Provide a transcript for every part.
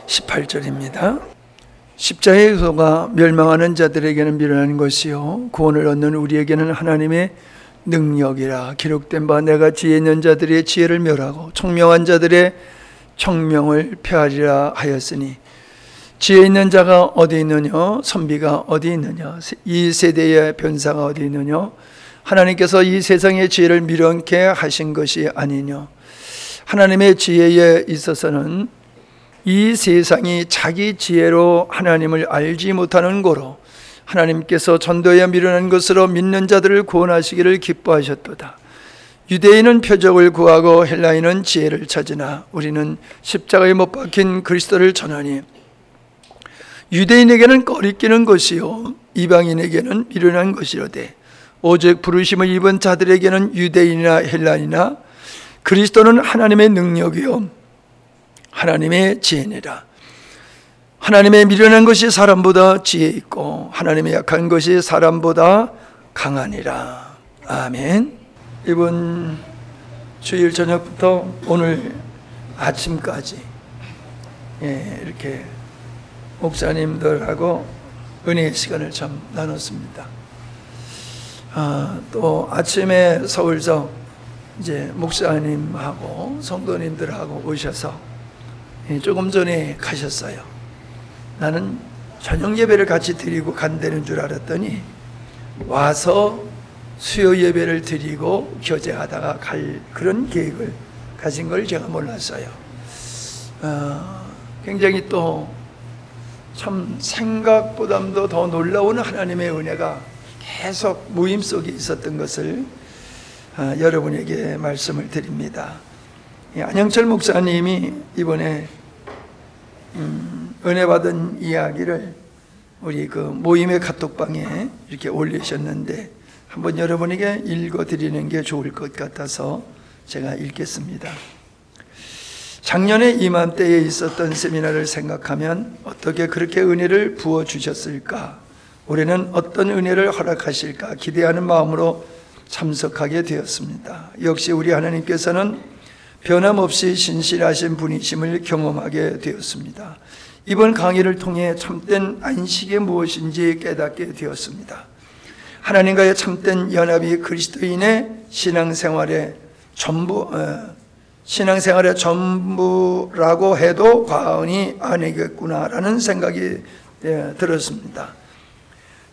18절입니다. 십자가의 의소가 멸망하는 자들에게는 미련한 것이요 구원을 얻는 우리에게는 하나님의 능력이라. 기록된 바 내가 지혜 있는 자들의 지혜를 멸하고 총명한 자들의 총명을 폐하리라 하였으니, 지혜 있는 자가 어디 있느냐? 선비가 어디 있느냐? 이 세대의 변사가 어디 있느냐? 하나님께서 이 세상의 지혜를 미련케 하신 것이 아니냐? 하나님의 지혜에 있어서는 이 세상이 자기 지혜로 하나님을 알지 못하는 고로 하나님께서 전도에 미련한 것으로 믿는 자들을 구원하시기를 기뻐하셨도다. 유대인은 표적을 구하고 헬라인은 지혜를 찾으나 우리는 십자가에 못 박힌 그리스도를 전하니, 유대인에게는 꺼리끼는 것이요 이방인에게는 미련한 것이로되 오직 부르심을 입은 자들에게는 유대인이나 헬라인이나 그리스도는 하나님의 능력이요 하나님의 지혜니라. 하나님의 미련한 것이 사람보다 지혜 있고 하나님의 약한 것이 사람보다 강하니라. 아멘. 이번 주일 저녁부터 오늘 아침까지 이렇게 목사님들하고 은혜의 시간을 참 나눴습니다. 또 아침에 서울서 이제 목사님하고 성도님들하고 오셔서 조금 전에 가셨어요. 나는 저녁 예배를 같이 드리고 간다는 줄 알았더니 와서 수요 예배를 드리고 교제하다가 갈 그런 계획을 가진 걸 제가 몰랐어요. 굉장히 또 참 생각보다도 더 놀라운 하나님의 은혜가 계속 모임 속에 있었던 것을 여러분에게 말씀을 드립니다. 안영철 목사님이 이번에 은혜 받은 이야기를 우리 그 모임의 카톡방에 이렇게 올리셨는데 한번 여러분에게 읽어드리는 게 좋을 것 같아서 제가 읽겠습니다. 작년에 이맘때에 있었던 세미나를 생각하면 어떻게 그렇게 은혜를 부어주셨을까? 올해는 어떤 은혜를 허락하실까 기대하는 마음으로 참석하게 되었습니다. 역시 우리 하나님께서는 변함없이 신실하신 분이심을 경험하게 되었습니다. 이번 강의를 통해 참된 안식이 무엇인지 깨닫게 되었습니다. 하나님과의 참된 연합이 그리스도인의 신앙생활의 전부라고 해도 과언이 아니겠구나라는 생각이 들었습니다.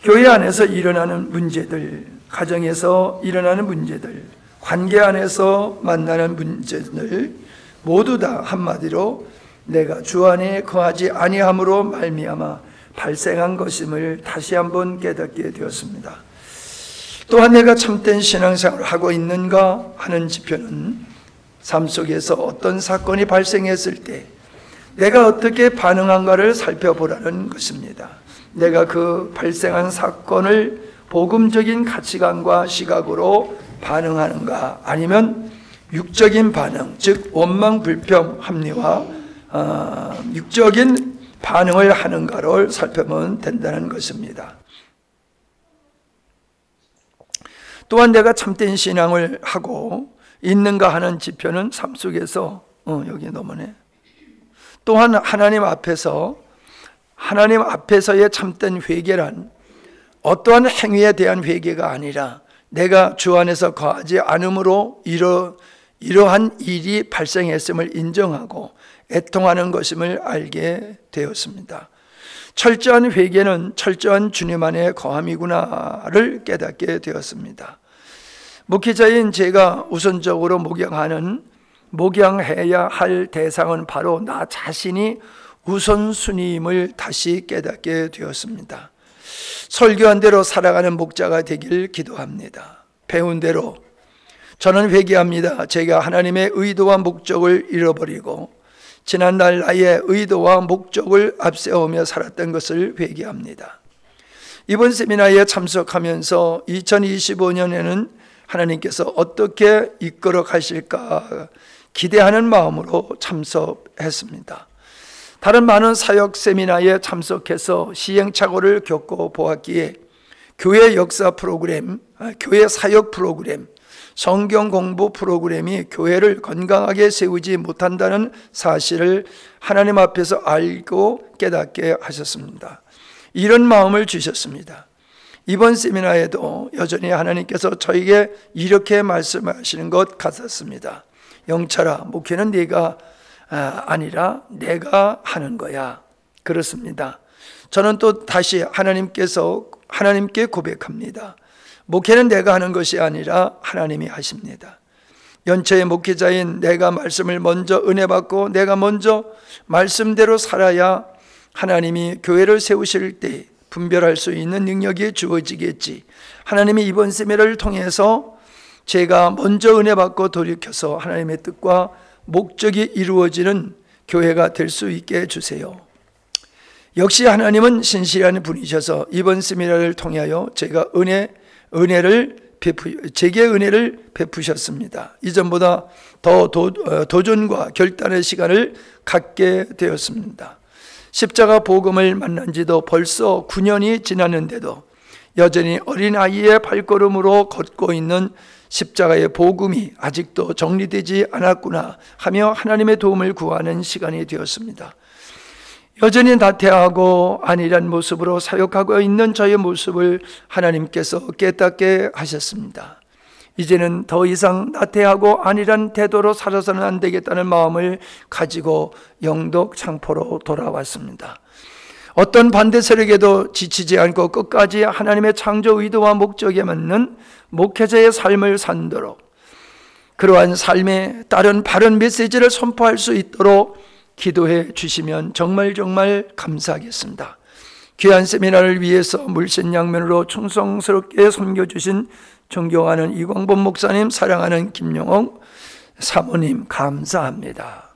교회 안에서 일어나는 문제들, 가정에서 일어나는 문제들, 관계 안에서 만나는 문제들 모두 다 한마디로 내가 주 안에 거하지 아니함으로 말미암아 발생한 것임을 다시 한번 깨닫게 되었습니다. 또한 내가 참된 신앙생활을 하고 있는가 하는 지표는 삶 속에서 어떤 사건이 발생했을 때 내가 어떻게 반응한가를 살펴보라는 것입니다. 내가 그 발생한 사건을 복음적인 가치관과 시각으로 반응하는가, 아니면 육적인 반응, 즉 원망, 불평, 합리화, 육적인 반응을 하는가를 살펴보면 된다는 것입니다. 또한 내가 참된 신앙을 하고 있는가 하는 지표는 삶 속에서 여기 넘어네. 또한 하나님 앞에서의 참된 회개란 어떠한 행위에 대한 회개가 아니라 내가 주 안에서 거하지 않음으로 이러한 일이 발생했음을 인정하고 애통하는 것임을 알게 되었습니다. 철저한 회개는 철저한 주님 안에 거함이구나를 깨닫게 되었습니다. 목회자인 제가 우선적으로 목양해야 할 대상은 바로 나 자신이 우선순위임을 다시 깨닫게 되었습니다. 설교한 대로 살아가는 목자가 되길 기도합니다. 배운 대로 저는 회개합니다. 제가 하나님의 의도와 목적을 잃어버리고 지난날 나의 의도와 목적을 앞세우며 살았던 것을 회개합니다. 이번 세미나에 참석하면서 2025년에는 하나님께서 어떻게 이끌어 가실까 기대하는 마음으로 참석했습니다. 다른 많은 사역 세미나에 참석해서 시행착오를 겪고 보았기에 교회 역사 프로그램, 교회 사역 프로그램, 성경 공부 프로그램이 교회를 건강하게 세우지 못한다는 사실을 하나님 앞에서 알고 깨닫게 하셨습니다. 이런 마음을 주셨습니다. 이번 세미나에도 여전히 하나님께서 저에게 이렇게 말씀하시는 것 같았습니다. 영철아, 목회는 네가 아니라 내가 하는 거야. 그렇습니다. 저는 또 다시 하나님께 고백합니다. 목회는 내가 하는 것이 아니라 하나님이 하십니다. 연초의 목회자인 내가 말씀을 먼저 은혜 받고 내가 먼저 말씀대로 살아야 하나님이 교회를 세우실 때 분별할 수 있는 능력이 주어지겠지. 하나님이 이번 세미나를 통해서 제가 먼저 은혜 받고 돌이켜서 하나님의 뜻과 목적이 이루어지는 교회가 될 수 있게 해주세요. 역시 하나님은 신실한 분이셔서 이번 세미나를 통하여 제게 은혜를 베푸셨습니다. 이전보다 더 도전과 결단의 시간을 갖게 되었습니다. 십자가 복음을 만난 지도 벌써 9년이 지났는데도 여전히 어린아이의 발걸음으로 걷고 있는 십자가의 복음이 아직도 정리되지 않았구나 하며 하나님의 도움을 구하는 시간이 되었습니다. 여전히 나태하고 안일한 모습으로 사역하고 있는 저의 모습을 하나님께서 깨닫게 하셨습니다. 이제는 더 이상 나태하고 안일한 태도로 살아서는 안 되겠다는 마음을 가지고 영덕 창포로 돌아왔습니다. 어떤 반대 세력에도 지치지 않고 끝까지 하나님의 창조 의도와 목적에 맞는 목회자의 삶을 산도록, 그러한 삶에 따른 바른 메시지를 선포할 수 있도록 기도해 주시면 정말 감사하겠습니다. 귀한 세미나를 위해서 물신양면으로 충성스럽게 섬겨주신 존경하는 이광범 목사님, 사랑하는 김영옥 사모님 감사합니다.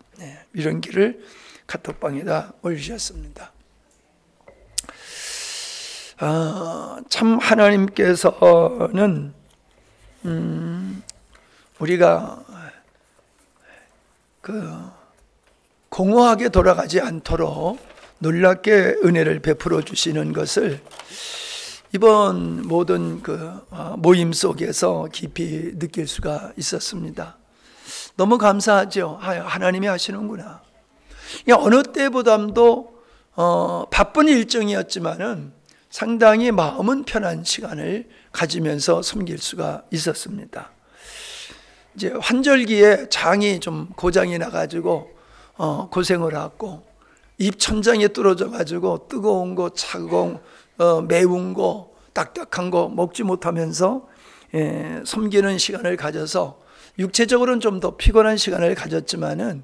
이런 길을 카톡방에다 올리셨습니다. 참 하나님께서는 우리가 공허하게 돌아가지 않도록 놀랍게 은혜를 베풀어 주시는 것을 이번 모든 모임 속에서 깊이 느낄 수가 있었습니다. 너무 감사하죠. 하나님이 하시는구나. 어느 때보다도 바쁜 일정이었지만은 상당히 마음은 편한 시간을 가지면서 섬길 수가 있었습니다. 이제 환절기에 장이 좀 고장이 나가지고 고생을 하고 입 천장에 뚫어져 가지고 뜨거운 거, 차가운 매운 거, 딱딱한 거 먹지 못하면서 섬기는 시간을 가져서 육체적으로는 좀 더 피곤한 시간을 가졌지만은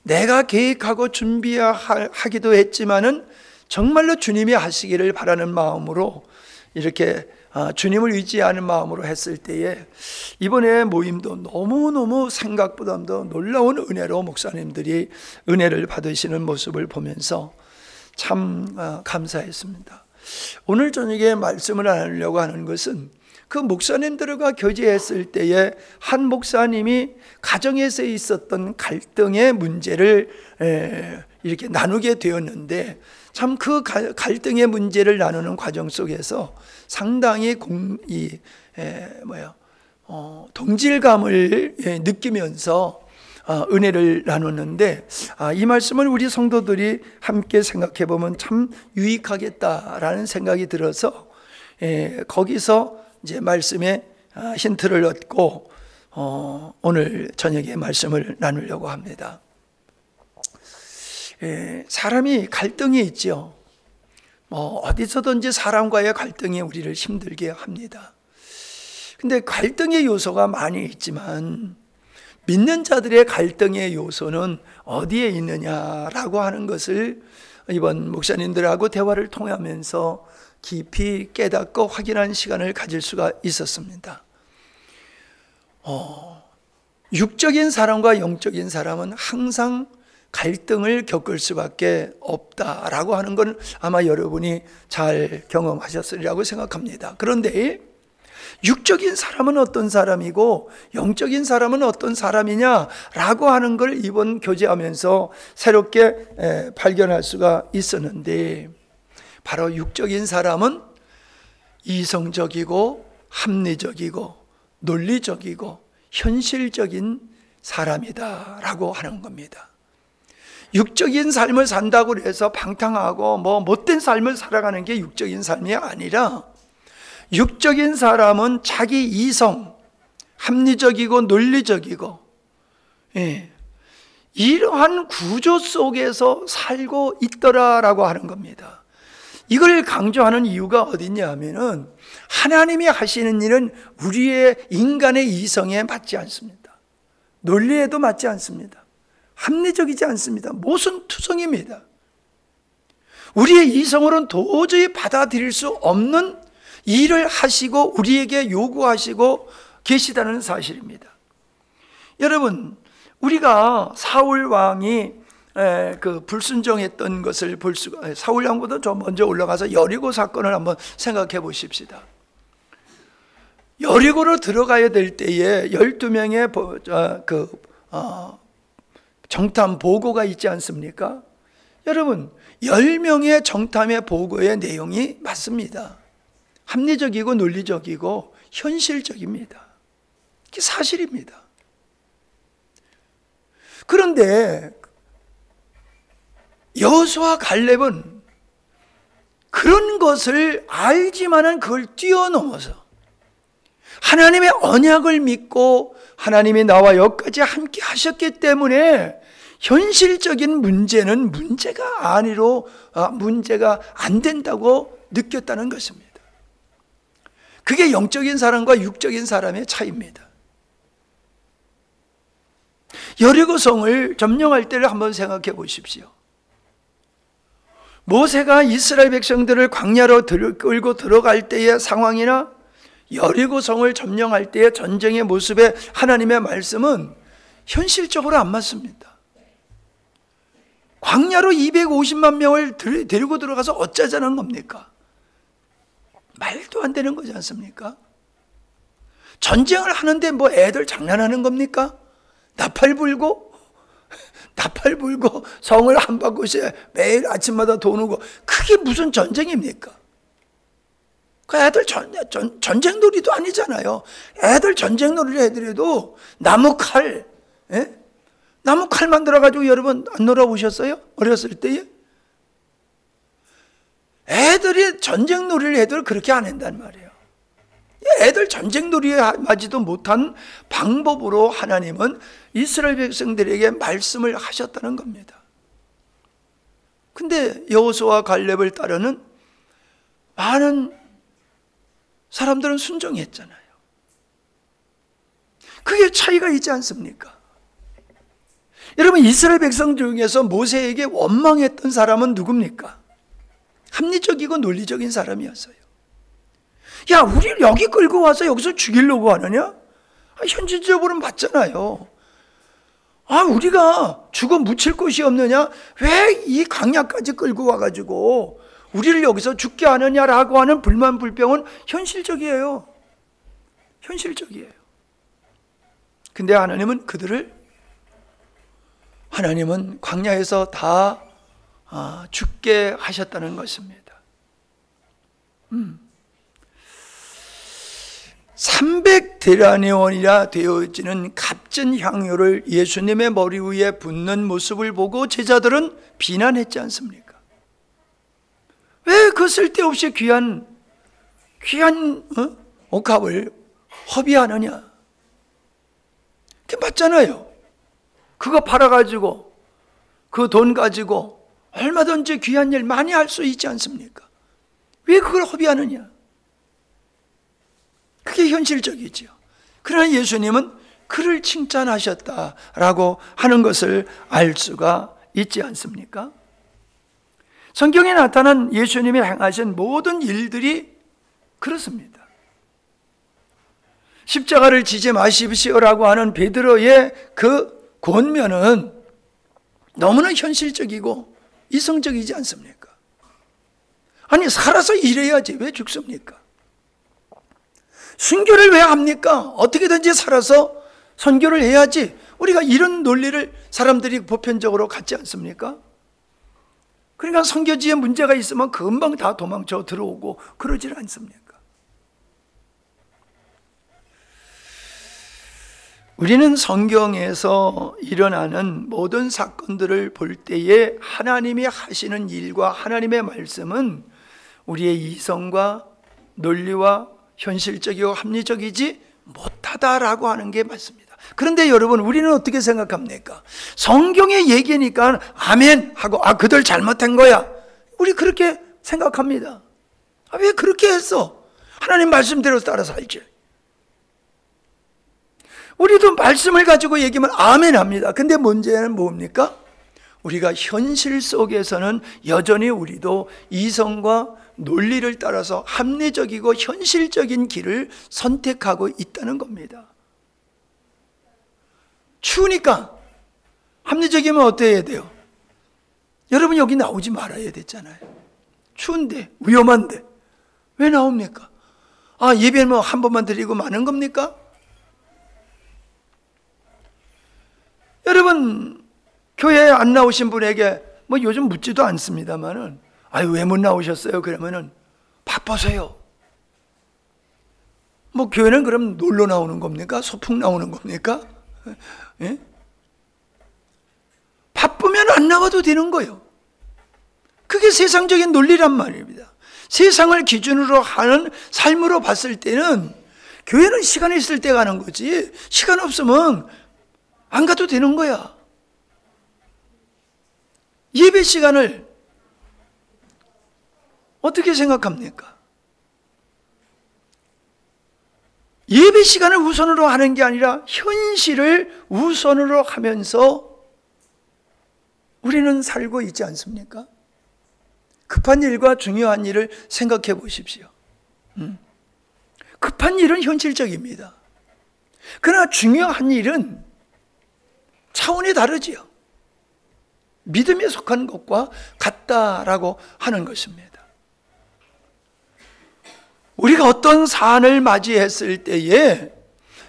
내가 계획하고 준비하기도 했지만은 정말로 주님이 하시기를 바라는 마음으로 이렇게 주님을 의지하는 마음으로 했을 때에 이번에 모임도 너무너무 생각보다도 놀라운 은혜로 목사님들이 은혜를 받으시는 모습을 보면서 참 감사했습니다. 오늘 저녁에 말씀을 나누려고 하는 것은 그 목사님들과 교제했을 때에 한 목사님이 가정에서 있었던 갈등의 문제를 이렇게 나누게 되었는데 참 그 갈등의 문제를 나누는 과정 속에서 상당히 동질감을 느끼면서 은혜를 나눴는데 이 말씀을 우리 성도들이 함께 생각해 보면 참 유익하겠다라는 생각이 들어서 거기서 이제 말씀에 힌트를 얻고 오늘 저녁에 말씀을 나누려고 합니다. 사람이 갈등이 있죠. 어디서든지 사람과의 갈등이 우리를 힘들게 합니다. 근데 갈등의 요소가 많이 있지만 믿는 자들의 갈등의 요소는 어디에 있느냐라고 하는 것을 이번 목사님들하고 대화를 통하면서 깊이 깨닫고 확인한 시간을 가질 수가 있었습니다. 육적인 사람과 영적인 사람은 항상 갈등을 겪을 수밖에 없다라고 하는 건 아마 여러분이 잘 경험하셨으리라고 생각합니다. 그런데 육적인 사람은 어떤 사람이고 영적인 사람은 어떤 사람이냐라고 하는 걸 이번 교제하면서 새롭게 발견할 수가 있었는데, 바로 육적인 사람은 이성적이고 합리적이고 논리적이고 현실적인 사람이다라고 하는 겁니다. 육적인 삶을 산다고 해서 방탕하고 못된 삶을 살아가는 게 육적인 삶이 아니라, 육적인 사람은 자기 이성, 합리적이고 논리적이고, 이러한 구조 속에서 살고 있더라라고 하는 겁니다. 이걸 강조하는 이유가 어디냐 하면은, 하나님이 하시는 일은 우리의 인간의 이성에 맞지 않습니다. 논리에도 맞지 않습니다. 합리적이지 않습니다. 모순투성입니다. 우리의 이성으로는 도저히 받아들일 수 없는 일을 하시고 우리에게 요구하시고 계시다는 사실입니다. 여러분, 우리가 사울 왕이 그 불순종했던 것을 볼 수가, 사울 왕보다 좀 먼저 올라가서 여리고 사건을 한번 생각해 보십시다. 여리고로 들어가야 될 때에 12명의 정탐 보고가 있지 않습니까? 여러분, 10명의 정탐의 보고의 내용이 맞습니다. 합리적이고 논리적이고 현실적입니다. 이게 사실입니다. 그런데 여호수아 갈렙은 그런 것을 알지만은 그걸 뛰어넘어서 하나님의 언약을 믿고 하나님이 나와 여기까지 함께 하셨기 때문에 현실적인 문제는 문제가 안 된다고 느꼈다는 것입니다. 그게 영적인 사람과 육적인 사람의 차이입니다. 여리고성을 점령할 때를 한번 생각해 보십시오. 모세가 이스라엘 백성들을 광야로 끌고 들어갈 때의 상황이나 여리고성을 점령할 때의 전쟁의 모습에 하나님의 말씀은 현실적으로 안 맞습니다. 광야로 250만 명을 데리고 들어가서 어쩌자는 겁니까? 말도 안 되는 거지 않습니까? 전쟁을 하는데 애들 장난하는 겁니까? 나팔 불고 성을 한 바퀴씩 매일 아침마다 도누고, 그게 무슨 전쟁입니까? 그 애들 전쟁 놀이도 아니잖아요. 애들 전쟁 놀이를 해드려도 나무 칼 만들어가지고 여러분 안 놀아보셨어요? 어렸을 때에? 애들이 전쟁 놀이를 해도 그렇게 안 한단 말이에요. 애들 전쟁 놀이에 맞지도 못한 방법으로 하나님은 이스라엘 백성들에게 말씀을 하셨다는 겁니다. 근데 여호수아 갈렙을 따르는 많은 사람들은 순종했잖아요. 그게 차이가 있지 않습니까? 여러분, 이스라엘 백성 중에서 모세에게 원망했던 사람은 누굽니까? 합리적이고 논리적인 사람이었어요. 야, 우리를 여기 끌고 와서 여기서 죽이려고 하느냐? 현실적으로는 맞잖아요. 우리가 죽어 묻힐 곳이 없느냐? 왜 이 광야까지 끌고 와가지고 우리를 여기서 죽게 하느냐라고 하는 불만, 불평은 현실적이에요. 현실적이에요. 근데 하나님은 광야에서 다 죽게 하셨다는 것입니다. 300데나리온이라 되어지는 값진 향유를 예수님의 머리 위에 붓는 모습을 보고 제자들은 비난했지 않습니까? 왜 그 쓸데없이 귀한 옥합을 허비하느냐? 그게 맞잖아요. 그거 팔아가지고 그 돈 가지고 얼마든지 귀한 일 많이 할 수 있지 않습니까? 왜 그걸 허비하느냐? 그게 현실적이죠. 그러나 예수님은 그를 칭찬하셨다라고 하는 것을 알 수가 있지 않습니까? 성경에 나타난 예수님이 행하신 모든 일들이 그렇습니다. 십자가를 지지 마십시오라고 하는 베드로의 그 권면은 너무나 현실적이고 이성적이지 않습니까? 아니, 살아서 일해야지 왜 죽습니까? 순교를 왜 합니까? 어떻게든지 살아서 선교를 해야지. 우리가 이런 논리를 사람들이 보편적으로 갖지 않습니까? 그러니까 선교지에 문제가 있으면 금방 다 도망쳐 들어오고 그러질 않습니까? 우리는 성경에서 일어나는 모든 사건들을 볼 때에 하나님이 하시는 일과 하나님의 말씀은 우리의 이성과 논리와 현실적이고 합리적이지 못하다라고 하는 게 맞습니다. 그런데 여러분, 우리는 어떻게 생각합니까? 성경의 얘기니까 아멘 하고 그들 잘못한 거야, 우리 그렇게 생각합니다. 왜 그렇게 했어? 하나님 말씀대로 따라 살지. 우리도 말씀을 가지고 얘기하면 아멘 합니다. 근데 문제는 뭡니까? 우리가 현실 속에서는 여전히 우리도 이성과 논리를 따라서 합리적이고 현실적인 길을 선택하고 있다는 겁니다. 추우니까 합리적이면 어떻게 해야 돼요? 여러분, 여기 나오지 말아야 됐잖아요. 추운데, 위험한데 왜 나옵니까? 예배는 한 번만 드리고 마는 겁니까? 여러분, 교회에 안 나오신 분에게 요즘 묻지도 않습니다만은 왜 못 나오셨어요? 그러면은 바빠서요. 교회는 그럼 놀러 나오는 겁니까? 소풍 나오는 겁니까? 예? 바쁘면 안 나와도 되는 거예요. 그게 세상적인 논리란 말입니다. 세상을 기준으로 하는 삶으로 봤을 때는 교회는 시간 있을 때 가는 거지, 시간 없으면 안 가도 되는 거야. 예배 시간을 어떻게 생각합니까? 예배 시간을 우선으로 하는 게 아니라 현실을 우선으로 하면서 우리는 살고 있지 않습니까? 급한 일과 중요한 일을 생각해 보십시오. 급한 일은 현실적입니다. 그러나 중요한 일은 차원이 다르지요. 믿음에 속한 것과 같다라고 하는 것입니다. 우리가 어떤 사안을 맞이했을 때에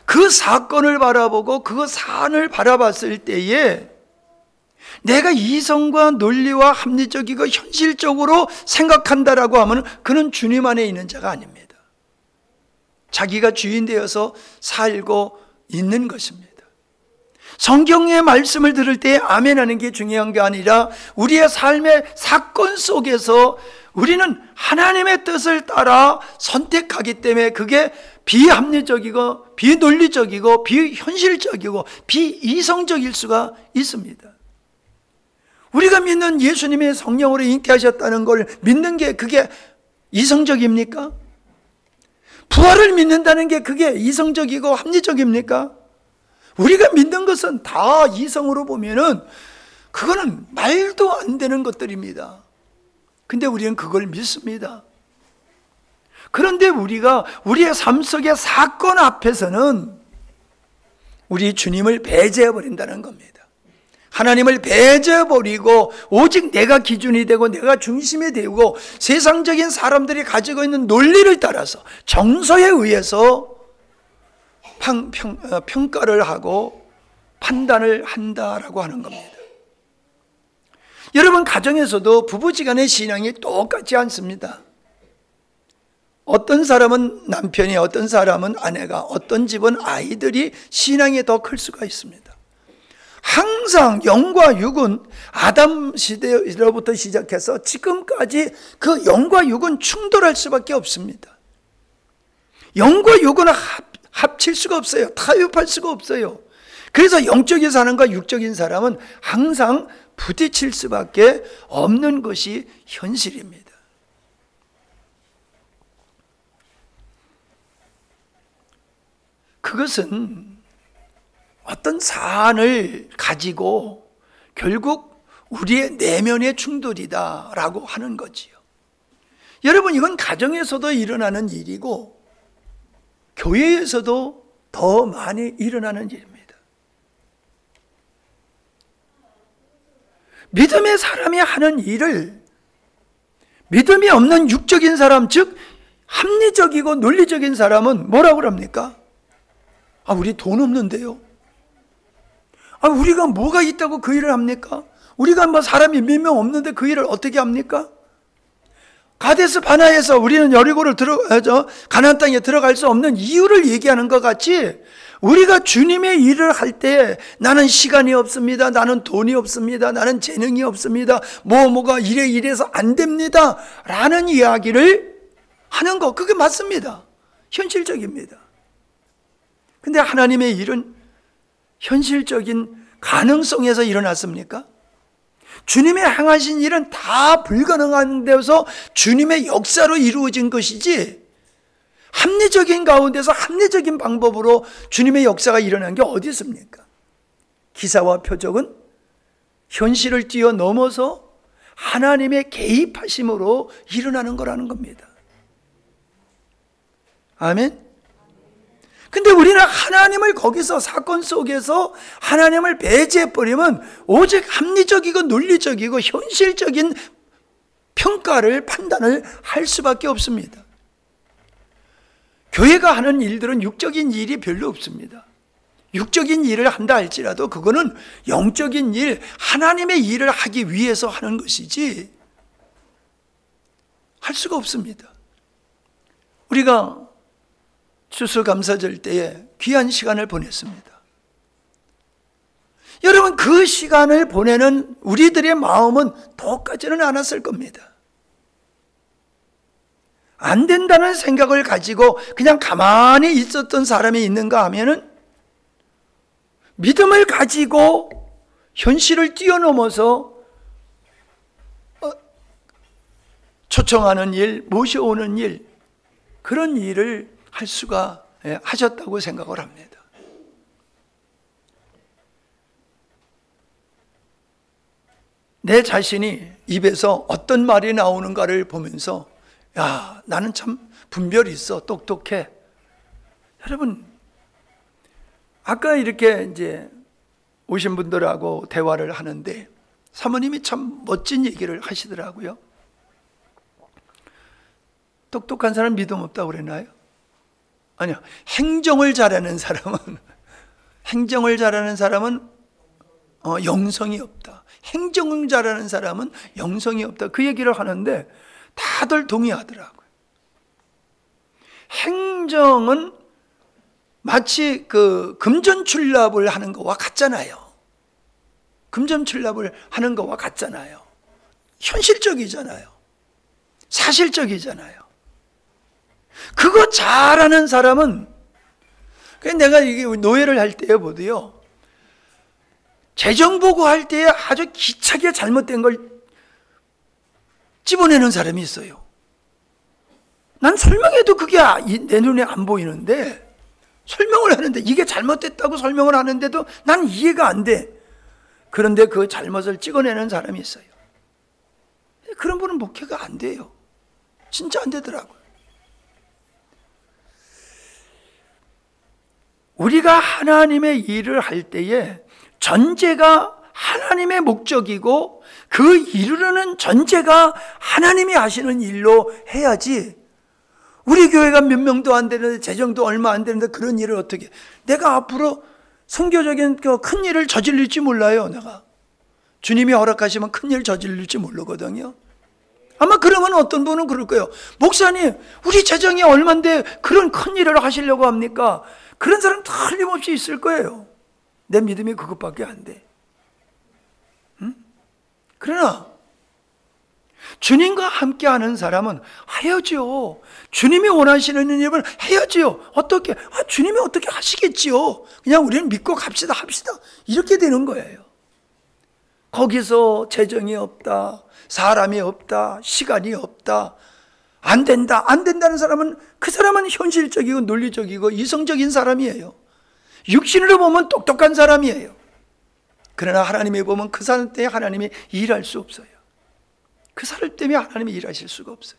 그 사건을 바라보고 그 사안을 바라봤을 때에 내가 이성과 논리와 합리적이고 현실적으로 생각한다라고 하면 그는 주님 안에 있는 자가 아닙니다. 자기가 주인 되어서 살고 있는 것입니다. 성경의 말씀을 들을 때 아멘하는 게 중요한 게 아니라 우리의 삶의 사건 속에서 우리는 하나님의 뜻을 따라 선택하기 때문에 그게 비합리적이고 비논리적이고 비현실적이고 비이성적일 수가 있습니다. 우리가 믿는 예수님의 성령으로 잉태하셨다는 걸 믿는 게 그게 이성적입니까? 부활을 믿는다는 게 그게 이성적이고 합리적입니까? 우리가 믿는 것은 다 이성으로 보면은 그거는 말도 안 되는 것들입니다. 근데 우리는 그걸 믿습니다. 그런데 우리가 우리의 삶 속의 사건 앞에서는 우리 주님을 배제해버린다는 겁니다. 하나님을 배제해버리고 오직 내가 기준이 되고 내가 중심이 되고 세상적인 사람들이 가지고 있는 논리를 따라서 정서에 의해서 평가를 하고 판단을 한다라고 하는 겁니다. 여러분, 가정에서도 부부지간의 신앙이 똑같지 않습니다. 어떤 사람은 남편이, 어떤 사람은 아내가, 어떤 집은 아이들이 신앙이 더 클 수가 있습니다. 항상 영과 육은 아담 시대로부터 시작해서 지금까지 그 영과 육은 충돌할 수밖에 없습니다. 영과 육은 합칠 수가 없어요. 타협할 수가 없어요. 그래서 영적인 사람과 육적인 사람은 항상 부딪힐 수밖에 없는 것이 현실입니다. 그것은 어떤 사안을 가지고 결국 우리의 내면의 충돌이다라고 하는 거지요. 여러분, 이건 가정에서도 일어나는 일이고 교회에서도 더 많이 일어나는 일입니다. 믿음의 사람이 하는 일을 믿음이 없는 육적인 사람, 즉 합리적이고 논리적인 사람은 뭐라고 그럽니까? 우리 돈 없는데요. 우리가 뭐가 있다고 그 일을 합니까? 우리가 사람이 몇 명 없는데 그 일을 어떻게 합니까? 가데스 바나에서 우리는 여리고를 가나안 땅에 들어갈 수 없는 이유를 얘기하는 것 같이 우리가 주님의 일을 할 때 나는 시간이 없습니다, 나는 돈이 없습니다, 나는 재능이 없습니다, 뭐가 이래서 안 됩니다 라는 이야기를 하는 거, 그게 맞습니다. 현실적입니다. 근데 하나님의 일은 현실적인 가능성에서 일어났습니까? 주님의 행하신 일은 다 불가능한 데서 주님의 역사로 이루어진 것이지, 합리적인 가운데서 합리적인 방법으로 주님의 역사가 일어난 게 어디 있습니까? 기사와 표적은 현실을 뛰어넘어서 하나님의 개입하심으로 일어나는 거라는 겁니다. 아멘? 근데 우리는 하나님을 거기서 사건 속에서 하나님을 배제해버리면 오직 합리적이고 논리적이고 현실적인 평가를, 판단을 할 수밖에 없습니다. 교회가 하는 일들은 육적인 일이 별로 없습니다. 육적인 일을 한다 할지라도 그거는 영적인 일, 하나님의 일을 하기 위해서 하는 것이지 할 수가 없습니다. 우리가 추수감사절 때에 귀한 시간을 보냈습니다. 여러분, 그 시간을 보내는 우리들의 마음은 똑같지는 않았을 겁니다. 안 된다는 생각을 가지고 그냥 가만히 있었던 사람이 있는가 하면은, 믿음을 가지고 현실을 뛰어넘어서 초청하는 일, 모셔오는 일, 그런 일을 할 수가 하셨다고 생각을 합니다. 내 자신이 입에서 어떤 말이 나오는가를 보면서, 야, 나는 참 분별이 있어, 똑똑해. 여러분, 아까 이렇게 이제 오신 분들하고 대화를 하는데 사모님이 참 멋진 얘기를 하시더라고요. 똑똑한 사람 믿음 없다고 그랬나요? 아니요. 행정을 잘하는 사람은 영성이 없다. 행정을 잘하는 사람은 영성이 없다. 그 얘기를 하는데 다들 동의하더라고요. 행정은 마치 그 금전출납을 하는 것과 같잖아요. 금전출납을 하는 것과 같잖아요. 현실적이잖아요. 사실적이잖아요. 그거 잘하는 사람은, 내가 이게 노예를 할 때에 보도요, 재정보고 할 때에 아주 기차게 잘못된 걸 집어내는 사람이 있어요. 난 설명해도 그게 내 눈에 안 보이는데, 설명을 하는데, 이게 잘못됐다고 설명을 하는데도 난 이해가 안 돼. 그런데 그 잘못을 찍어내는 사람이 있어요. 그런 분은 목회가 안 돼요. 진짜 안 되더라고요. 우리가 하나님의 일을 할 때에 전제가 하나님의 목적이고 그 이루려는 전제가 하나님이 하시는 일로 해야지, 우리 교회가 몇 명도 안 되는데 재정도 얼마 안 되는데 그런 일을 어떻게, 내가 앞으로 선교적인 큰 일을 저질릴지 몰라요. 내가 주님이 허락하시면 큰 일을 저질릴지 모르거든요. 아마 그러면 어떤 분은 그럴 거예요. 목사님, 우리 재정이 얼만데 그런 큰 일을 하시려고 합니까? 그런 사람 틀림없이 있을 거예요. 내 믿음이 그것밖에 안 돼. 응? 그러나 주님과 함께하는 사람은 해야죠. 주님이 원하시는 일을 해야지요. 어떻게? 주님이 어떻게 하시겠지요. 그냥 우리는 믿고 합시다. 이렇게 되는 거예요. 거기서 재정이 없다, 사람이 없다, 시간이 없다, 안 된다는 사람은, 그 사람은 현실적이고 논리적이고 이성적인 사람이에요. 육신으로 보면 똑똑한 사람이에요. 그러나 하나님이 보면 그 사람 때문에 하나님이 일할 수 없어요. 그 사람 때문에 하나님이 일하실 수가 없어요.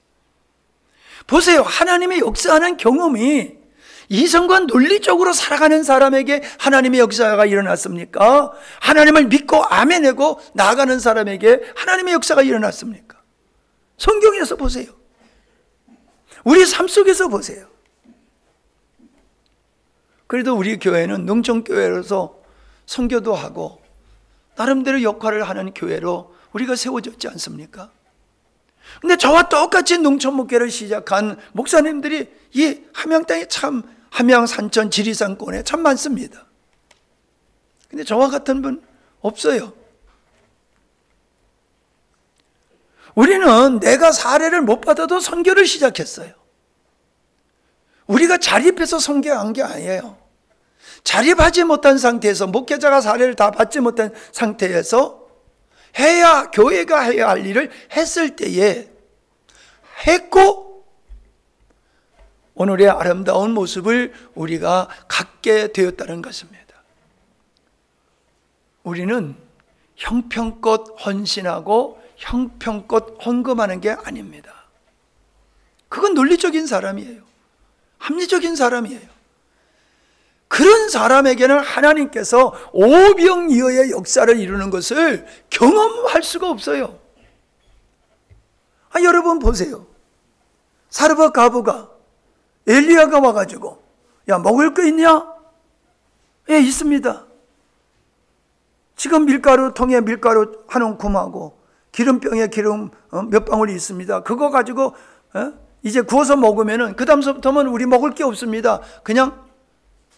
보세요. 하나님의 역사하는 경험이 이성과 논리적으로 살아가는 사람에게 하나님의 역사가 일어났습니까? 하나님을 믿고 아멘하고 나아가는 사람에게 하나님의 역사가 일어났습니까? 성경에서 보세요. 우리 삶 속에서 보세요. 그래도 우리 교회는 농촌교회로서 선교도 하고 나름대로 역할을 하는 교회로 우리가 세워졌지 않습니까? 근데 저와 똑같이 농촌 목회를 시작한 목사님들이 이 함양 땅에 참 함양, 산천, 지리산권에 참 많습니다. 근데 저와 같은 분 없어요. 우리는 내가 사례를 못 받아도 선교를 시작했어요. 우리가 자립해서 선교한 게 아니에요. 자립하지 못한 상태에서, 목회자가 사례를 다 받지 못한 상태에서 교회가 해야 할 일을 했을 때에 했고, 오늘의 아름다운 모습을 우리가 갖게 되었다는 것입니다. 우리는 형편껏 헌신하고 형편껏 헌금하는 게 아닙니다. 그건 논리적인 사람이에요. 합리적인 사람이에요. 그런 사람에게는 하나님께서 오병이어의 역사를 이루는 것을 경험할 수가 없어요. 여러분 보세요. 사르밧 가부가 엘리야가 와가지고 야, 먹을 거 있냐? 예, 있습니다. 지금 밀가루통에 밀가루 한 움큼하고 기름병에 기름 몇 방울이 있습니다. 그거 가지고 이제 구워서 먹으면은 그 다음부터는 우리 먹을 게 없습니다. 그냥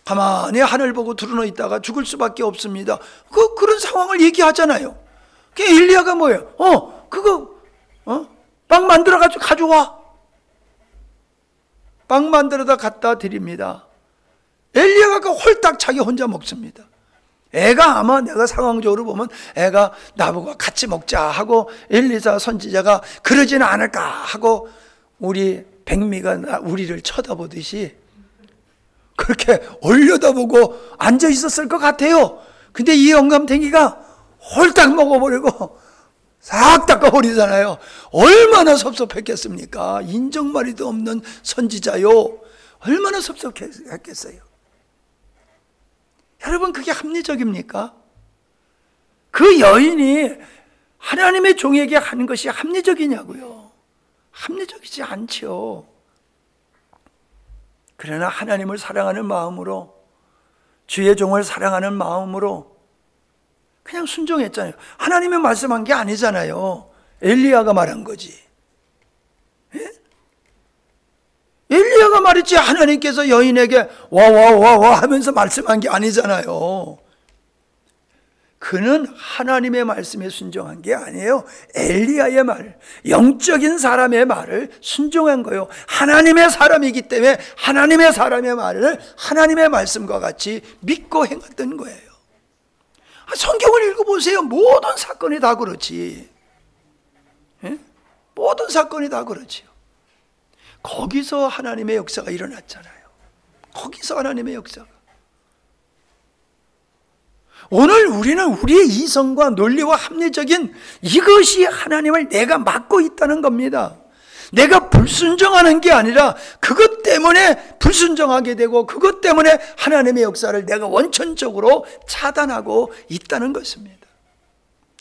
가만히 하늘 보고 드러누워 있다가 죽을 수밖에 없습니다. 그런 상황을 얘기하잖아요. 엘리야가 뭐예요? 빵 만들어가지고 가져와. 빵 만들어다 갖다 드립니다. 엘리야가 홀딱 자기 혼자 먹습니다. 애가 아마 내가 상황적으로 보면 애가 나보고 같이 먹자 하고 엘리사 선지자가 그러지는 않을까 하고 우리 백미가 우리를 쳐다보듯이 그렇게 올려다보고 앉아 있었을 것 같아요. 근데 이 영감탱이가 홀딱 먹어버리고 싹 닦아버리잖아요. 얼마나 섭섭했겠습니까? 인정말이도 없는 선지자요. 얼마나 섭섭했겠어요. 여러분, 그게 합리적입니까? 그 여인이 하나님의 종에게 하는 것이 합리적이냐고요? 합리적이지 않죠. 그러나 하나님을 사랑하는 마음으로, 주의 종을 사랑하는 마음으로 그냥 순종했잖아요. 하나님이 말씀한 게 아니잖아요. 엘리야가 말한 거지. 예? 엘리야가 말했지 하나님께서 여인에게 와 하면서 말씀한 게 아니잖아요. 그는 하나님의 말씀에 순종한 게 아니에요. 엘리야의 말, 영적인 사람의 말을 순종한 거예요. 하나님의 사람이기 때문에 하나님의 사람의 말을 하나님의 말씀과 같이 믿고 행했던 거예요. 성경을 읽어보세요. 모든 사건이 다 그렇지. 예? 모든 사건이 다 그렇지요. 거기서 하나님의 역사가 일어났잖아요. 거기서 하나님의 역사가. 오늘 우리는 우리의 이성과 논리와 합리적인 이것이 하나님을 내가 맡고 있다는 겁니다. 내가 불순종하는 게 아니라 그것 때문에 불순종하게 되고 그것 때문에 하나님의 역사를 내가 원천적으로 차단하고 있다는 것입니다.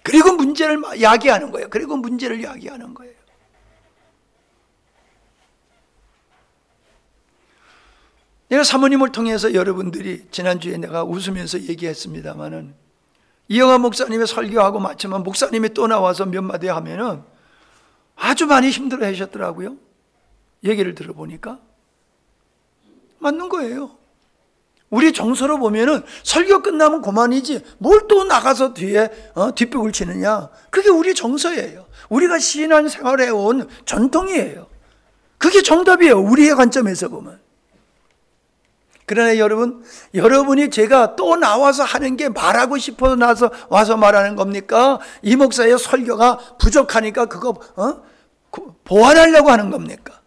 그리고 문제를 야기하는 거예요. 그리고 문제를 야기하는 거예요. 내가 사모님을 통해서 여러분들이 지난주에 내가 웃으면서 얘기했습니다마는 이영하 목사님의 설교하고 마치면 목사님이 또 나와서 몇 마디 하면은 아주 많이 힘들어 하셨더라고요. 얘기를 들어보니까 맞는 거예요. 우리 정서로 보면은 설교 끝나면 그만이지 뭘 또 나가서 뒤에 뒷북을 치느냐. 그게 우리 정서예요. 우리가 신앙 생활해 온 전통이에요. 그게 정답이에요. 우리의 관점에서 보면. 그러나 여러분이 제가 또 나와서 하는 게 말하고 싶어서 와서 말하는 겁니까? 이 목사의 설교가 부족하니까 그거 보완하려고 하는 겁니까?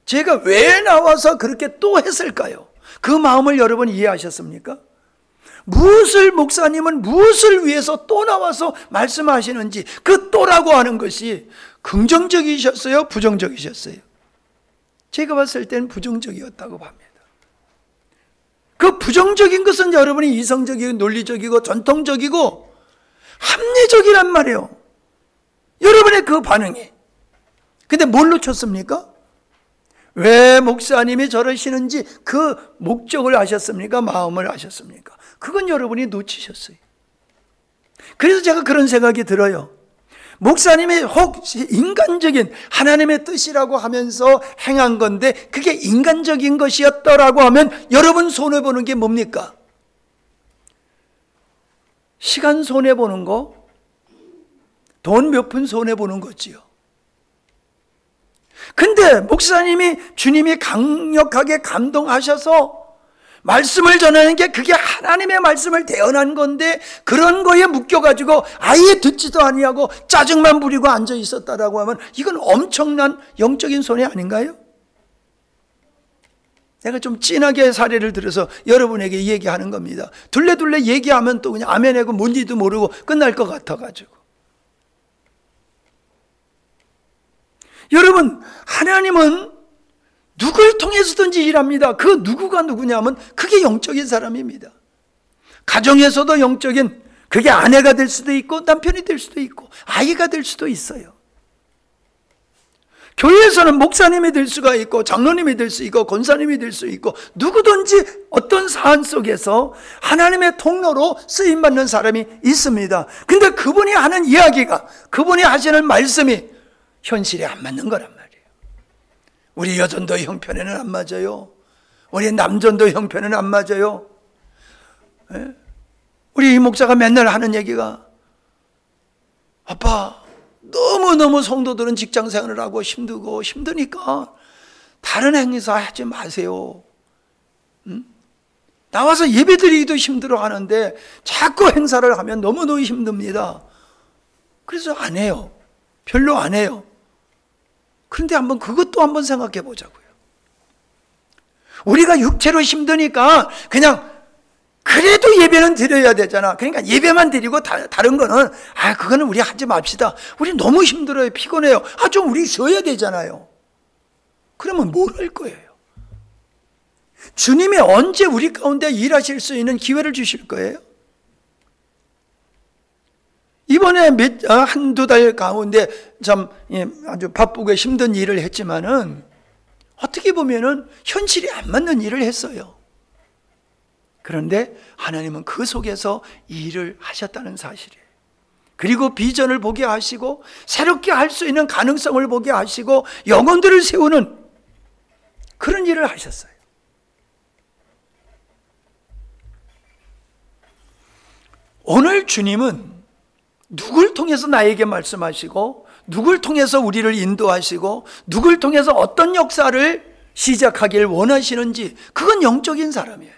제가 왜 나와서 그렇게 또 했을까요? 그 마음을 여러분 이해하셨습니까? 목사님은 무엇을 위해서 또 나와서 말씀하시는지 그 또라고 하는 것이 긍정적이셨어요? 부정적이셨어요? 제가 봤을 때는 부정적이었다고 봅니다. 그 부정적인 것은 여러분이 이성적이고 논리적이고 전통적이고 합리적이란 말이에요. 여러분의 그 반응이. 근데 뭘 놓쳤습니까? 왜 목사님이 저러시는지 그 목적을 아셨습니까? 마음을 아셨습니까? 그건 여러분이 놓치셨어요. 그래서 제가 그런 생각이 들어요. 목사님이 혹시 인간적인 하나님의 뜻이라고 하면서 행한 건데 그게 인간적인 것이었더라고 하면 여러분 손해보는 게 뭡니까? 시간 손해보는 거, 돈 몇 푼 손해보는 거지요. 근데 목사님이 주님이 강력하게 감동하셔서 말씀을 전하는 게 그게 하나님의 말씀을 대언한 건데 그런 거에 묶여가지고 아예 듣지도 아니하고 짜증만 부리고 앉아 있었다라고 하면 이건 엄청난 영적인 손해 아닌가요? 내가 좀 진하게 사례를 들어서 여러분에게 얘기하는 겁니다. 둘레둘레 얘기하면 또 그냥 아멘하고 뭔지도 모르고 끝날 것 같아가지고. 여러분, 하나님은 누굴 통해서든지 일합니다. 그 누구가 누구냐면 그게 영적인 사람입니다. 가정에서도 영적인, 그게 아내가 될 수도 있고 남편이 될 수도 있고 아이가 될 수도 있어요. 교회에서는 목사님이 될 수가 있고 장로님이 될 수 있고 권사님이 될 수 있고 누구든지 어떤 사안 속에서 하나님의 통로로 쓰임받는 사람이 있습니다. 근데 그분이 하는 이야기가, 그분이 하시는 말씀이 현실에 안 맞는 거란 말이에요. 우리 여전도 형편에는 안 맞아요. 우리 남전도 형편에는 안 맞아요. 우리 이 목사가 맨날 하는 얘기가, 아빠 너무너무 성도들은 직장생활을 하고 힘들고 힘드니까 다른 행사 하지 마세요. 나와서 예배드리기도 힘들어 하는데 자꾸 행사를 하면 너무너무 힘듭니다. 그래서 안 해요. 별로 안 해요. 그런데 한번 그것도 한번 생각해 보자고요. 우리가 육체로 힘드니까 그냥 그래도 예배는 드려야 되잖아. 그러니까 예배만 드리고 다른 거는 그거는 우리 하지 맙시다. 우리 너무 힘들어요. 피곤해요. 좀 우리 쉬어야 되잖아요. 그러면 뭘 할 거예요? 주님이 언제 우리 가운데 일하실 수 있는 기회를 주실 거예요? 이번에 한두 달 가운데 참 아주 바쁘고 힘든 일을 했지만은 어떻게 보면은 현실이 안 맞는 일을 했어요. 그런데 하나님은 그 속에서 일을 하셨다는 사실이에요. 그리고 비전을 보게 하시고 새롭게 할 수 있는 가능성을 보게 하시고 영혼들을 세우는 그런 일을 하셨어요. 오늘 주님은 누굴 통해서 나에게 말씀하시고 누굴 통해서 우리를 인도하시고 누굴 통해서 어떤 역사를 시작하길 원하시는지, 그건 영적인 사람이에요.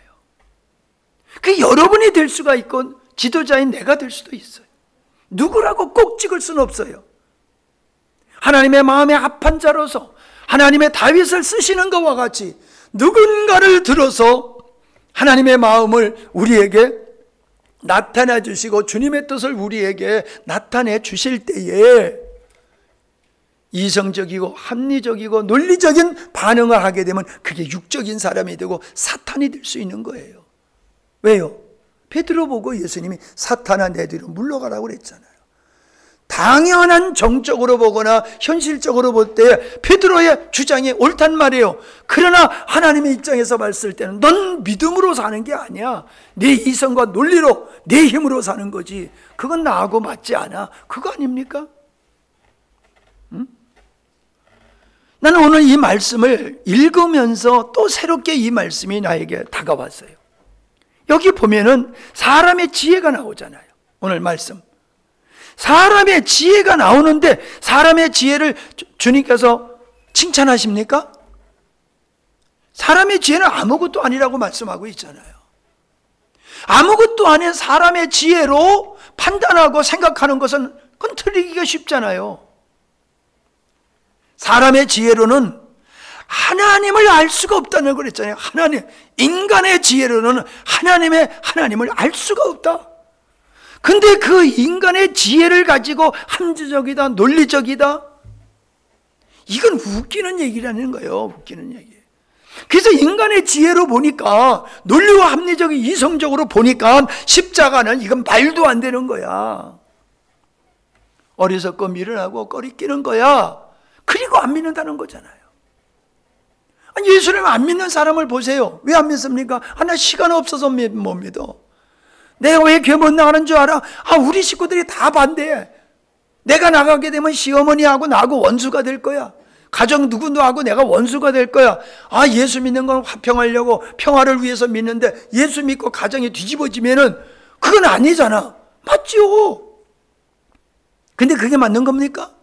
그게 여러분이 될 수가 있고 지도자인 내가 될 수도 있어요. 누구라고 꼭 찍을 수는 없어요. 하나님의 마음에 합한 자로서 하나님의 다윗을 쓰시는 것과 같이 누군가를 들어서 하나님의 마음을 우리에게 나타내 주시고 주님의 뜻을 우리에게 나타내 주실 때에 이성적이고 합리적이고 논리적인 반응을 하게 되면 그게 육적인 사람이 되고 사탄이 될 수 있는 거예요. 왜요? 베드로 보고 예수님이 사탄아 내 뒤로 물러가라고 그랬잖아요. 당연한 정적으로 보거나 현실적으로 볼 때 베드로의 주장이 옳단 말이에요. 그러나 하나님의 입장에서 봤을 때는 넌 믿음으로 사는 게 아니야. 내 이성과 논리로 내 힘으로 사는 거지. 그건 나하고 맞지 않아. 그거 아닙니까? 나는 오늘 이 말씀을 읽으면서 또 새롭게 이 말씀이 나에게 다가왔어요. 여기 보면은 사람의 지혜가 나오잖아요. 오늘 말씀. 사람의 지혜가 나오는데 사람의 지혜를 주님께서 칭찬하십니까? 사람의 지혜는 아무것도 아니라고 말씀하고 있잖아요. 아무것도 아닌 사람의 지혜로 판단하고 생각하는 것은 그건 틀리기가 쉽잖아요. 사람의 지혜로는 하나님을 알 수가 없다는 걸 했잖아요. 인간의 지혜로는 하나님을 알 수가 없다. 근데 그 인간의 지혜를 가지고 합리적이다, 논리적이다, 이건 웃기는 얘기라는 거예요. 웃기는 얘기. 그래서 인간의 지혜로 보니까, 논리와 합리적인 이성적으로 보니까 십자가는 이건 말도 안 되는 거야. 어리석고 미련하고 꺼리끼는 거야. 그리고 안 믿는다는 거잖아요. 아니, 예수님 안 믿는 사람을 보세요. 왜 안 믿습니까? 나 시간 없어서 못 믿어. 내가 왜 교회 못 나가는 줄 알아? 우리 식구들이 다 반대해. 내가 나가게 되면 시어머니하고 나하고 원수가 될 거야. 가정 누구하고 내가 원수가 될 거야. 아, 예수 믿는 건 화평하려고 평화를 위해서 믿는데 예수 믿고 가정이 뒤집어지면은 그건 아니잖아. 맞죠? 근데 그게 맞는 겁니까?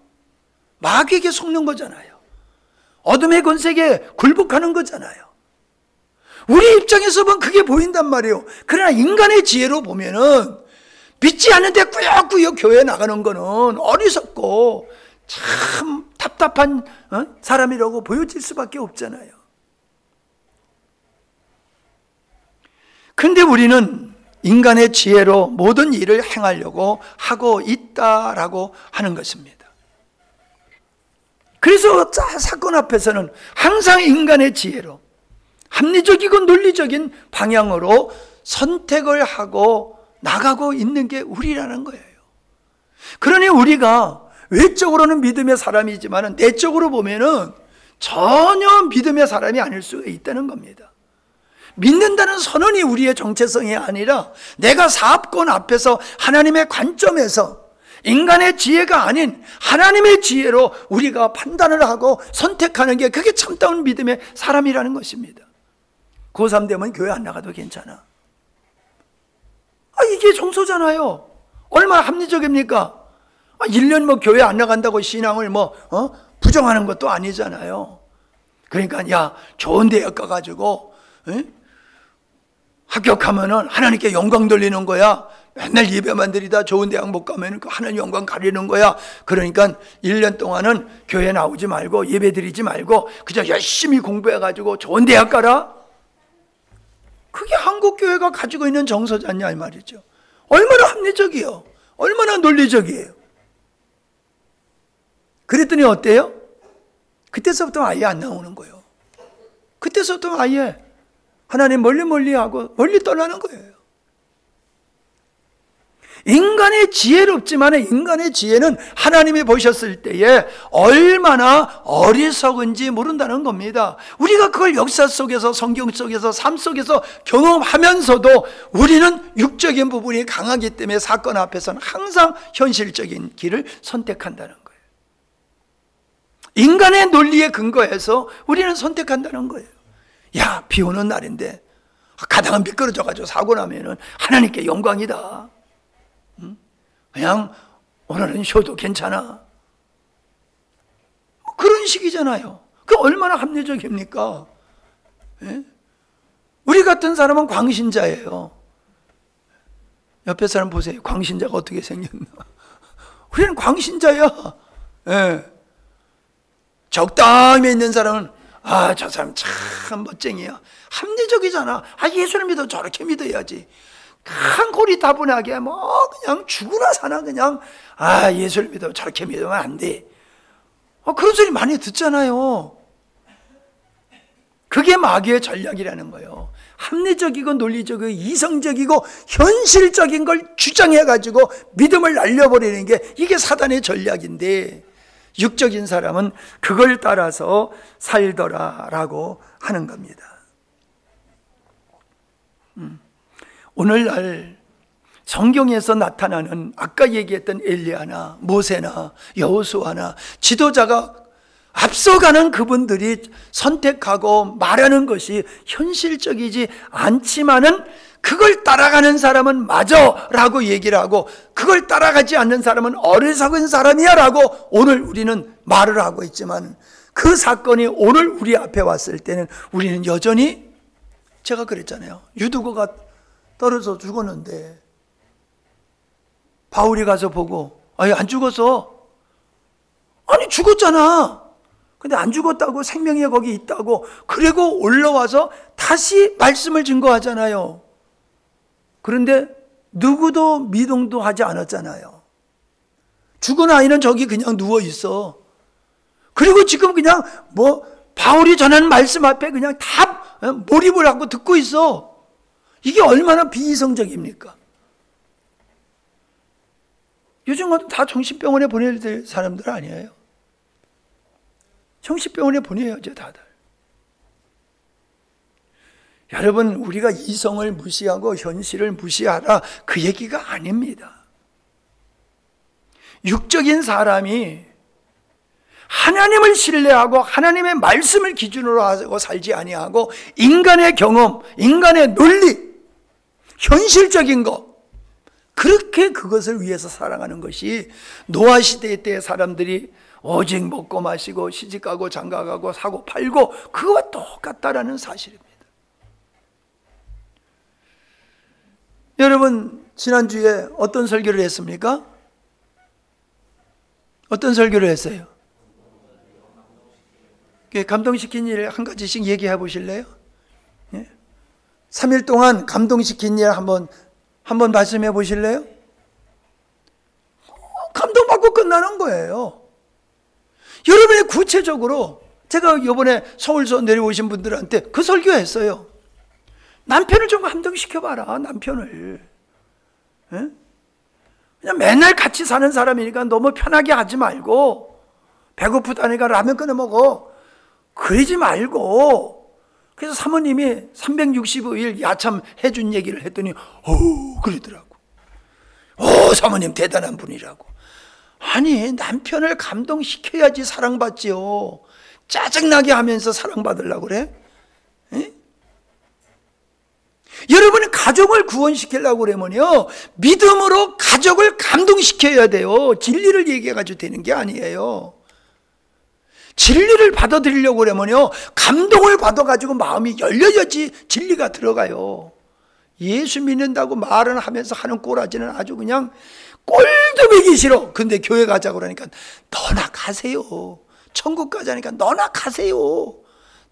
마귀에게 속는 거잖아요. 어둠의 권세에 굴복하는 거잖아요. 우리 입장에서 보면 그게 보인단 말이에요. 그러나 인간의 지혜로 보면은 믿지 않는데 꾸역꾸역 교회 나가는 거는 어리석고 참 답답한 사람이라고 보여질 수밖에 없잖아요. 근데 우리는 인간의 지혜로 모든 일을 행하려고 하고 있다라고 하는 것입니다. 그래서 사건 앞에서는 항상 인간의 지혜로 합리적이고 논리적인 방향으로 선택을 하고 나가고 있는 게 우리라는 거예요. 그러니 우리가 외적으로는 믿음의 사람이지만 내적으로 보면은 전혀 믿음의 사람이 아닐 수가 있다는 겁니다. 믿는다는 선언이 우리의 정체성이 아니라 내가 사업권 앞에서 하나님의 관점에서 인간의 지혜가 아닌 하나님의 지혜로 우리가 판단을 하고 선택하는 게 그게 참다운 믿음의 사람이라는 것입니다. 고3 되면 교회 안 나가도 괜찮아. 이게 정서잖아요. 얼마나 합리적입니까? 1년 교회 안 나간다고 신앙을 부정하는 것도 아니잖아요. 그러니까 야, 좋은 대학 가가지고 합격하면은 하나님께 영광 돌리는 거야. 맨날 예배만 드리다 좋은 대학 못 가면 하나님 영광 가리는 거야. 그러니까 1년 동안은 교회 나오지 말고 예배 드리지 말고 그저 열심히 공부해가지고 좋은 대학 가라. 그게 한국 교회가 가지고 있는 정서잖냐 이 말이죠. 얼마나 합리적이에요. 얼마나 논리적이에요. 그랬더니 어때요? 그때서부터 아예 안 나오는 거예요. 그때서부터 아예 하나님 멀리 하고 멀리 떠나는 거예요. 인간의 지혜롭지만 인간의 지혜는 하나님이 보셨을 때에 얼마나 어리석은지 모른다는 겁니다. 우리가 그걸 역사 속에서 성경 속에서 삶 속에서 경험하면서도 우리는 육적인 부분이 강하기 때문에 사건 앞에서는 항상 현실적인 길을 선택한다는 거예요. 인간의 논리에 근거해서 우리는 선택한다는 거예요. 야, 비 오는 날인데 가다가 미끄러져가지고 사고 나면은 하나님께 영광이다. 그냥 오늘은 쉬어도 괜찮아. 그런 식이잖아요. 그 얼마나 합리적입니까? 예? 우리 같은 사람은 광신자예요. 옆에 사람 보세요. 광신자가 어떻게 생겼나? 우리는 광신자야. 예. 적당히 있는 사람은 저 사람 참 멋쟁이야. 합리적이잖아. 예수를 믿어 저렇게 믿어야지. 한 골이 다분하게 그냥 죽으나 사나 그냥 예수를 믿어 저렇게 믿으면 안 돼. 그런 소리 많이 듣잖아요. 그게 마귀의 전략이라는 거예요. 합리적이고 논리적이고 이성적이고 현실적인 걸 주장해가지고 믿음을 날려버리는 게 이게 사단의 전략인데 육적인 사람은 그걸 따라서 살더라라고 하는 겁니다. 오늘날 성경에서 나타나는 아까 얘기했던 엘리야나 모세나 여호수아나 지도자가 앞서가는 그분들이 선택하고 말하는 것이 현실적이지 않지만은 그걸 따라가는 사람은 맞아라고 얘기를 하고 그걸 따라가지 않는 사람은 어리석은 사람이야라고 오늘 우리는 말을 하고 있지만 그 사건이 오늘 우리 앞에 왔을 때는 우리는 여전히 제가 그랬잖아요. 유두고가 떨어져 죽었는데 바울이 가서 보고 안 죽었어. 아니 죽었잖아. 근데 안 죽었다고 생명이 거기 있다고 그리고 올라와서 다시 말씀을 증거하잖아요. 그런데 누구도 미동도 하지 않았잖아요. 죽은 아이는 저기 그냥 누워 있어. 그리고 지금 그냥 바울이 전하는 말씀 앞에 그냥 다 몰입을 하고 듣고 있어. 이게 얼마나 비이성적입니까? 요즘 같은 다 정신병원에 보내야 될 사람들 아니에요? 정신병원에 보내야죠, 다들. 여러분, 우리가 이성을 무시하고 현실을 무시하라 그 얘기가 아닙니다. 육적인 사람이 하나님을 신뢰하고 하나님의 말씀을 기준으로 하고 살지 아니하고 인간의 경험, 인간의 논리, 현실적인 것, 그렇게 그것을 위해서 살아가는 것이 노아 시대 때 사람들이 오직 먹고 마시고 시집가고 장가가고 사고 팔고 그거와 똑같다라는 사실입니다. 여러분, 지난주에 어떤 설교를 했습니까? 어떤 설교를 했어요? 감동시킨 일 한 가지씩 얘기해 보실래요? 3일 동안 감동시킨 일 한번 말씀해 보실래요? 감동받고 끝나는 거예요. 여러분이 구체적으로, 제가 이번에 서울서 내려오신 분들한테 그 설교했어요. 남편을 좀 감동시켜봐라, 남편을. 그냥 맨날 같이 사는 사람이니까 너무 편하게 하지 말고, 배고프다니까 라면 끓여 먹어, 그러지 말고. 그래서 사모님이 365일 야참 해준 얘기를 했더니 그러더라고. 사모님 대단한 분이라고. 아니, 남편을 감동시켜야지 사랑받지요. 짜증나게 하면서 사랑받으려고 그래? 에? 여러분이 가족을 구원시키려고 그러면요, 믿음으로 가족을 감동시켜야 돼요. 진리를 얘기해가지고 되는 게 아니에요. 진리를 받아들이려고 그러면요, 감동을 받아가지고 마음이 열려야지 진리가 들어가요. 예수 믿는다고 말은 하면서 하는 꼬라지는 아주 그냥 꼴도 보기 싫어. 근데 교회 가자고 그러니까 너나 가세요. 천국 가자니까 너나 가세요.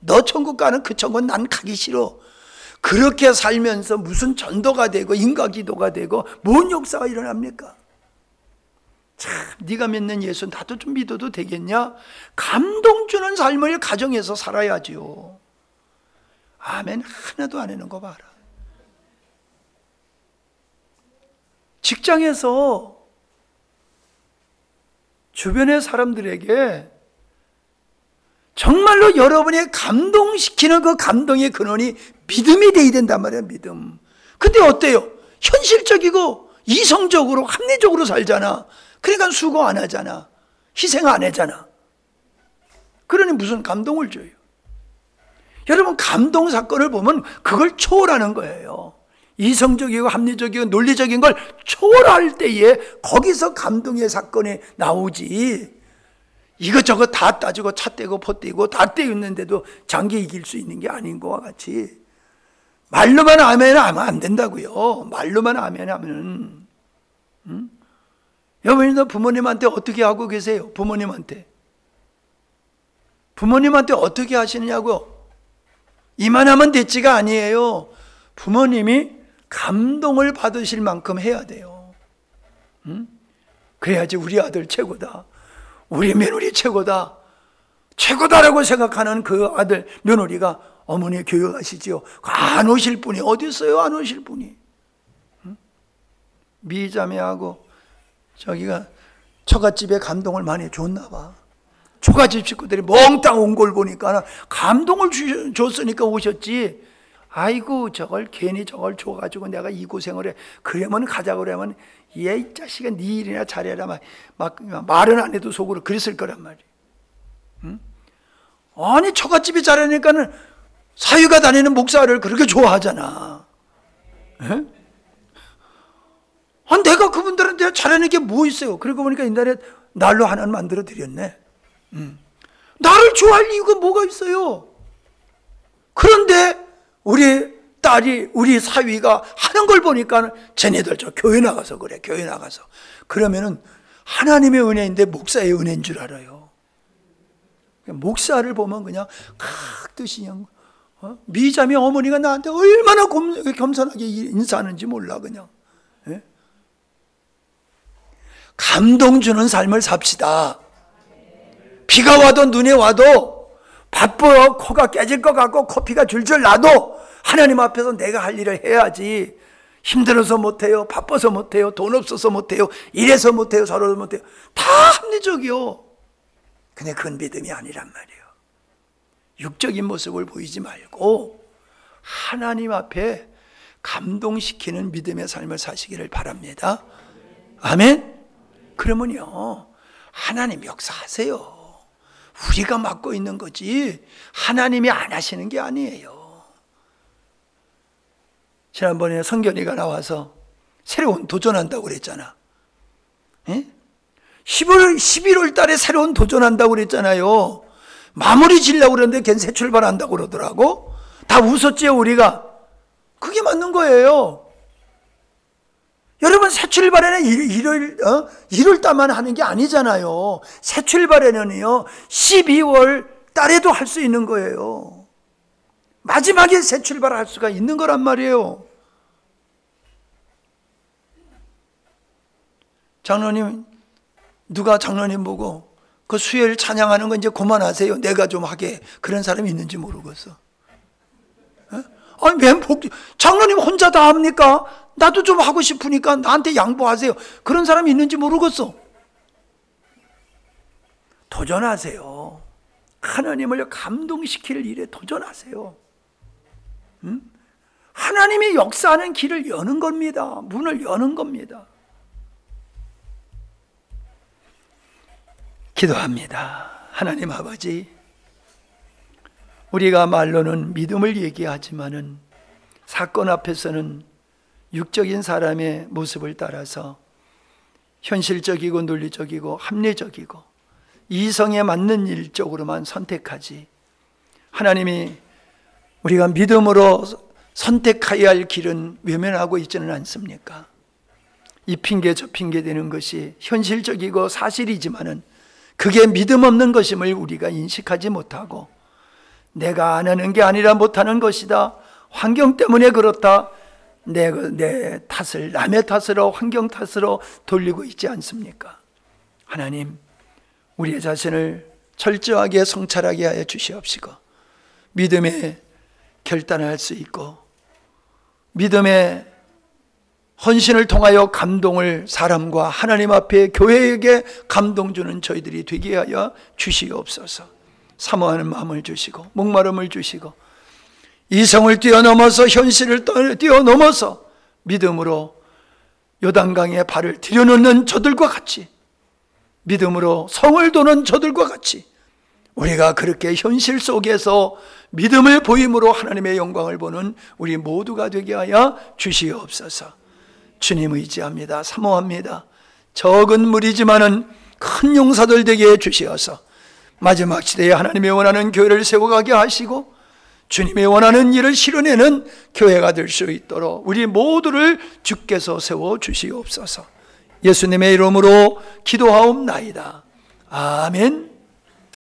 너 천국 가는 그 천국은 난 가기 싫어. 그렇게 살면서 무슨 전도가 되고 인과기도가 되고 뭔 역사가 일어납니까? 참, 네가 믿는 예수 나도 좀 믿어도 되겠냐? 감동 주는 삶을 가정에서 살아야지요. 아멘 하나도 안 하는 거 봐라. 직장에서 주변의 사람들에게 정말로 여러분이 감동시키는 그 감동의 근원이 믿음이 돼야 된단 말이에요. 믿음. 근데 어때요? 현실적이고 이성적으로 합리적으로 살잖아. 그러니까 수고 안 하잖아. 희생 안 하잖아. 그러니 무슨 감동을 줘요? 여러분, 감동 사건을 보면 그걸 초월하는 거예요. 이성적이고 합리적이고 논리적인 걸 초월할 때에 거기서 감동의 사건이 나오지. 이것저것 다 따지고 차 떼고 포 떼고 다 떼있는데도 장기 이길 수 있는 게 아닌 것과 같이 말로만 아멘 하면 안 된다고요. 말로만 아멘 하면은. 여러분도 부모님한테 어떻게 하고 계세요? 부모님한테 어떻게 하시느냐고요? 이만하면 됐지가 아니에요. 부모님이 감동을 받으실 만큼 해야 돼요. 그래야지 우리 아들 최고다, 우리 며느리 최고다, 최고다라고 생각하는 그 아들 며느리가 어머니 교육하시지요. 안 오실 분이 어디 있어요? 안 오실 분이. 미자매하고 저기가 처갓집에 감동을 많이 줬나 봐. 처갓집 식구들이 몽땅 온 걸 보니까 감동을 줬으니까 오셨지. 아이고, 저걸 괜히 저걸 줘가지고 내가 이 고생을 해. 그러면 가자고 그러면 얘 이 자식아 네 일이나 잘해라 막 말은 안 해도 속으로 그랬을 거란 말이에요. 아니, 처갓집이 잘하니까는 사위가 다니는 목사를 그렇게 좋아하잖아. 내가 그분들한테 잘하는 게 뭐 있어요? 그러고 보니까 옛날에 날로 하나는 만들어 드렸네. 나를 좋아할 이유가 뭐가 있어요? 그런데 우리 딸이, 우리 사위가 하는 걸 보니까 쟤네들 저 교회 나가서 그래. 교회 나가서. 그러면은 하나님의 은혜인데 목사의 은혜인 줄 알아요. 목사를 보면 그냥 각듯이 그냥 미자매 어머니가 나한테 얼마나 겸손하게 인사하는지 몰라 그냥. 감동 주는 삶을 삽시다. 비가 와도 눈이 와도 바빠 코가 깨질 것 같고 코피가 줄줄 나도 하나님 앞에서 내가 할 일을 해야지. 힘들어서 못해요, 바빠서 못해요, 돈 없어서 못해요, 이래서 못해요, 저래서 못해요. 다 합리적이요. 근데 그건 믿음이 아니란 말이에요. 육적인 모습을 보이지 말고 하나님 앞에 감동시키는 믿음의 삶을 사시기를 바랍니다. 아멘. 그러면요, 하나님 역사하세요. 우리가 맡고 있는 거지 하나님이 안 하시는 게 아니에요. 지난번에 성견이가 나와서 새로운 도전한다고 그랬잖아. 11월 달에 새로운 도전한다고 그랬잖아요. 마무리 지려고 그러는데 걔는 새 출발한다고 그러더라고. 다 웃었지요, 우리가. 그게 맞는 거예요. 여러분, 새 출발에는 1월 달만 하는 게 아니잖아요. 새 출발에는요, 12월 달에도 할 수 있는 거예요. 마지막에 새 출발할 수가 있는 거란 말이에요. 장로님, 누가 장로님 보고 그 수요일 찬양하는 거 이제 그만하세요, 내가 좀 하게, 그런 사람이 있는지 모르겠어. 아니, 장로님 혼자 다 합니까? 나도 좀 하고 싶으니까 나한테 양보하세요, 그런 사람이 있는지 모르겠어. 도전하세요. 하나님을 감동시킬 일에 도전하세요. 하나님이 역사하는 길을 여는 겁니다. 문을 여는 겁니다. 기도합니다. 하나님 아버지, 우리가 말로는 믿음을 얘기하지만은 사건 앞에서는 육적인 사람의 모습을 따라서 현실적이고 논리적이고 합리적이고 이성에 맞는 일 쪽으로만 선택하지, 하나님이 우리가 믿음으로 선택해야 할 길은 외면하고 있지는 않습니까? 이 핑계 저 핑계 대는 것이 현실적이고 사실이지만은 그게 믿음 없는 것임을 우리가 인식하지 못하고, 내가 안 하는 게 아니라 못하는 것이다, 환경 때문에 그렇다, 내 탓을 남의 탓으로, 환경 탓으로 돌리고 있지 않습니까? 하나님, 우리의 자신을 철저하게 성찰하게 하여 주시옵시고, 믿음에 결단할 수 있고 믿음의 헌신을 통하여 감동을 사람과 하나님 앞에 교회에게 감동 주는 저희들이 되게 하여 주시옵소서. 사모하는 마음을 주시고 목마름을 주시고 이성을 뛰어넘어서 현실을 뛰어넘어서 믿음으로 요단강에 발을 들여놓는 저들과 같이, 믿음으로 성을 도는 저들과 같이 우리가 그렇게 현실 속에서 믿음을 보임으로 하나님의 영광을 보는 우리 모두가 되게 하여 주시옵소서. 주님 의지합니다. 사모합니다. 적은 무리지만은 큰 용사들 되게 해 주시어서 마지막 시대에 하나님의 원하는 교회를 세워가게 하시고 주님의 원하는 일을 실현해내는 교회가 될 수 있도록 우리 모두를 주께서 세워 주시옵소서. 예수님의 이름으로 기도하옵나이다. 아멘.